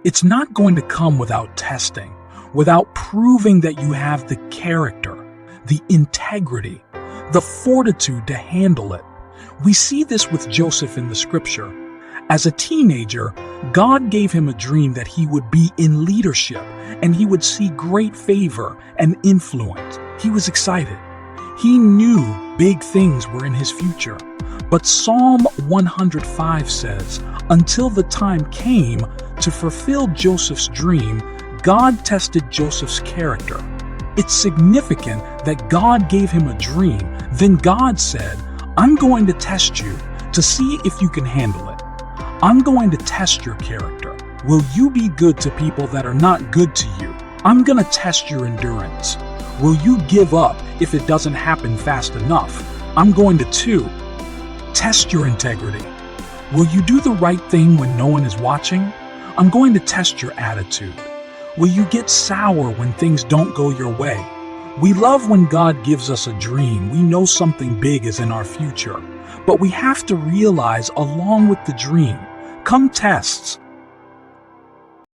It's not going to come without testing, without proving that you have the character, the integrity, the fortitude to handle it. We see this with Joseph in the scripture. As a teenager, God gave him a dream that he would be in leadership and he would see great favor and influence. He was excited. He knew big things were in his future. But Psalm 105 says, until the time came to fulfill Joseph's dream, God tested Joseph's character. It's significant that God gave him a dream. Then God said, I'm going to test you to see if you can handle it. I'm going to test your character. Will you be good to people that are not good to you? I'm going to test your endurance. Will you give up if it doesn't happen fast enough? I'm going to test your integrity. Will you do the right thing when no one is watching? I'm going to test your attitude. Will you get sour when things don't go your way? We love when God gives us a dream. We know something big is in our future. But we have to realize along with the dream come tests.